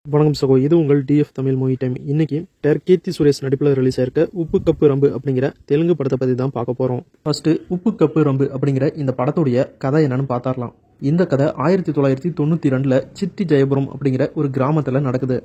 வணக்கம் சகோ, இது உங்கள் டிஎஃப் தமிழ் மூவி டைம். இன்னைக்கு கீர்த்தி சுரேஷ் நடிப்பில் ரிலீஸ் ஆயிருக்க உப்பு கப்பு ரம்பு அப்படிங்கிற தெலுங்கு படத்தை பற்றி தான் பார்க்க போகிறோம். ஃபர்ஸ்ட் உப்பு கப்பு ரம்பு அப்படிங்கிற இந்த படத்துடைய கதை என்னன்னு பார்த்தாரலாம். இந்த கதை 1992 சிட்டி ஜெயபுரம் அப்படிங்கிற ஒரு கிராமத்தில் நடக்குது.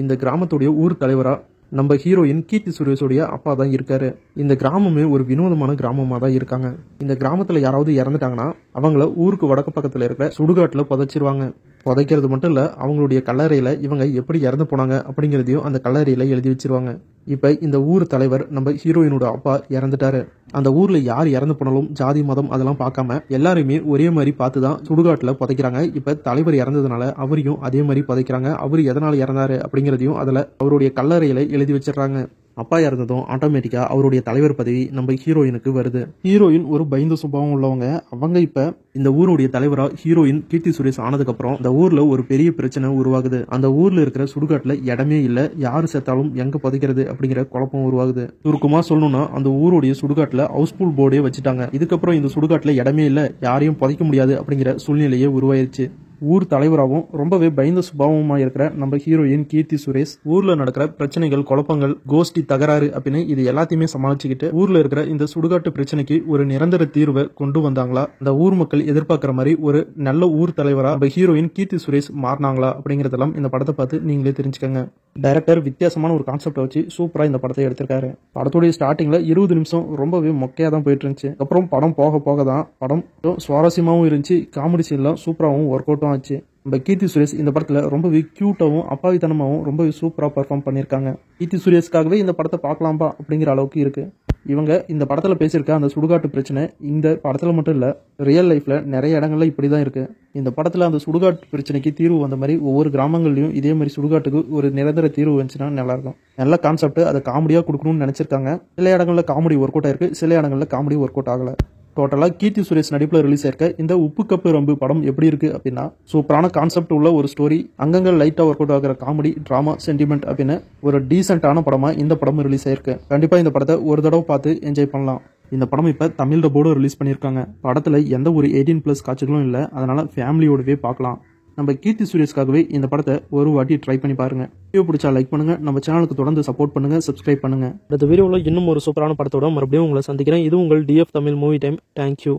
இந்த கிராமத்துடைய ஊர் தலைவராக நம்ம ஹீரோயின் கீர்த்தி சுரேஷோடைய அப்பா தான் இருக்காரு. இந்த கிராமமே ஒரு வினோதமான கிராமமாக தான் இருக்காங்க. இந்த கிராமத்தில் யாராவது இறந்துட்டாங்கன்னா அவங்கள ஊருக்கு வடக்கு பக்கத்தில் இருக்கிற சுடுகாட்டில் புதைச்சிருவாங்க. புதைக்கிறது மட்டும் இல்லை, அவங்களுடைய கல்லறையில் இவங்க எப்படி இறந்து போனாங்க அப்படிங்கிறதையும் அந்த கல்லறையில் எழுதி வச்சிருவாங்க. இப்போ இந்த ஊர் தலைவர் நம்ம ஹீரோயினோட அப்பா இறந்துட்டாரு. அந்த ஊரில் யார் இறந்து போனாலும் ஜாதி மதம் அதெல்லாம் பார்க்காம எல்லாருமே ஒரே மாதிரி பார்த்து தான் சுடுகாட்டில் புதைக்கிறாங்க. இப்போ தலைவர் இறந்ததுனால அவரையும் அதே மாதிரி புதைக்கிறாங்க. அவர் எதனால் இறந்தாரு அப்படிங்கிறதையும் அதில் அவருடைய கல்லறையில் எழுதி வச்சிடறாங்க. அப்பா இறந்ததும் ஆட்டோமேட்டிக்கா அவருடைய தலைவர் பதவி நம்ம ஹீரோயினுக்கு வருது. ஹீரோயின் ஒரு பயந்த சுபாவம் உள்ளவங்க. அவங்க இப்ப இந்த ஊருடைய தலைவரா ஹீரோயின் கீர்த்தி சுரேஷ் ஆனதுக்கு அப்புறம் இந்த ஊர்ல ஒரு பெரிய பிரச்சனை உருவாகுது. அந்த ஊர்ல இருக்கிற சுடுகாட்டுல இடமே இல்ல, யாரு செத்தாலும் எங்க புதைக்கிறது அப்படிங்கிற குழப்பம் உருவாகுது. சுருக்கமா சொல்லணும்னா அந்த ஊருடைய சுடுகாட்டுல ஹவுஸ்ஃபுல் போர்டே வச்சுட்டாங்க. இதுக்கப்புறம் இந்த சுடுகாட்டுல இடமே இல்ல, யாரையும் புதைக்க முடியாது அப்படிங்கிற சூழ்நிலையே உருவாயிருச்சு. ஊர் தலைவராகவும் ரொம்பவே பயந்த சுபாவமா இருக்கிற நம்ம ஹீரோயின் கீர்த்தி சுரேஷ் ஊர்ல நடக்கிற பிரச்சனைகள், குழப்பங்கள், கோஷ்டி தகராறு அப்படின்னு இது எல்லாத்தையுமே சமாளிச்சுக்கிட்டு ஊர்ல இருக்கிற இந்த சுடுகாட்டு பிரச்சனைக்கு ஒரு நிரந்தர தீர்வை கொண்டு வந்தாங்களா, இந்த ஊர் மக்கள் எதிர்பார்க்கிற மாதிரி ஒரு நல்ல ஊர் தலைவரா நம்ம ஹீரோயின் கீர்த்தி சுரேஷ் மாறினாங்களா அப்படிங்கறதெல்லாம் இந்த படத்தை பார்த்து நீங்களே தெரிஞ்சுக்கங்க. டைரக்டர் வித்தியாசமான ஒரு கான்செப்டை வச்சு சூப்பரா இந்த படத்தை எடுத்திருக்காரு. படத்துடைய ஸ்டார்டிங்ல 20 நிமிஷம் ரொம்பவே மொக்கையா தான் போயிட்டு இருந்துச்சு. அப்புறம் படம் போக போக தான் படம் சுவாரஸ்யமாவும் இருந்துச்சு. காமெடி சீன்லாம் சூப்பராகவும் ஒர்க் அவுட்டும் ஆச்சு. நம்ம கீர்த்தி சுரேஷ் இந்த படத்துல ரொம்பவே கியூட்டாவும் அப்பாவித்தனமாவும் ரொம்பவே சூப்பரா பெர்ஃபார்ம் பண்ணியிருக்காங்க. கீர்த்தி சுரேஷ்காகவே இந்த படத்தை பார்க்கலாம்பா அப்படிங்கிற அளவுக்கு இருக்கு. இவங்க இந்த படத்துல பேசியிருக்க அந்த சுடுகாட்டு பிரச்சனை இந்த படத்துல மட்டும் இல்ல, ரியல் லைஃப்ல நிறைய இடங்கள்ல இப்படிதான் இருக்கு. இந்த படத்துல அந்த சுடுகாட்டு பிரச்சனைக்கு தீர்வு வந்த மாதிரி ஒவ்வொரு கிராமங்கள்லயும் இதே மாதிரி சுடுகாட்டுக்கு ஒரு நிரந்தர தீர்வு வந்துச்சுன்னா நல்லா இருக்கும். நல்ல கான்செப்ட், அதை காமெடியா கொடுக்கணும்னு நினைச்சிருக்காங்க. சில இடங்கள்ல காமெடி ஒர்க் அவுட் ஆயிருக்கு, சில இடங்கள்ல காமெடி ஒர்க் அவுட் ஆகல. டோட்டலா கீர்த்தி சுரேஷ் நடிப்புல ரிலீஸ் ஆயிருக்க இந்த உப்பு கப்பு ரம்பு படம் எப்படி இருக்கு அப்படின்னா, சூப்பரான கான்செப்ட் உள்ள ஒரு ஸ்டோரி, அங்கங்க லைட்டா ஒர்க் அவுட் ஆகிற காமெடி, டிராமா, சென்டிமெண்ட் அப்படின்னு ஒரு டீசென்டான படமா இந்த படம் ரிலீஸ் ஆயிருக்கு. கண்டிப்பா இந்த படத்தை ஒரு தடவை பார்த்து என்ஜாய் பண்ணலாம். இந்த படம் இப்ப தமிழ் டப்போட ரிலீஸ் பண்ணிருக்காங்க. படத்துல எந்த ஒரு 18+ காட்சிகளும் இல்ல, அதனால ஃபேமிலியோடவே பார்க்கலாம். நம்ம கீர்த்தி சுரேஷ்காகவே இந்த படத்தை ஒரு வாட்டி ட்ரை பண்ணி பாருங்க. வீடியோ பிடிச்சா லைக் பண்ணுங்க, நம்ம சேனலுக்கு தொடர்ந்து சப்போர்ட் பண்ணுங்க, சப்ஸ்கிரைப் பண்ணுங்க. அடுத்த வீடியோவில் இன்னும் ஒரு சூப்பரான படத்தோட மறுபடியும் உங்களை சந்திக்கிறேன். இது உங்கள் TF Tamil movie time. Thank you.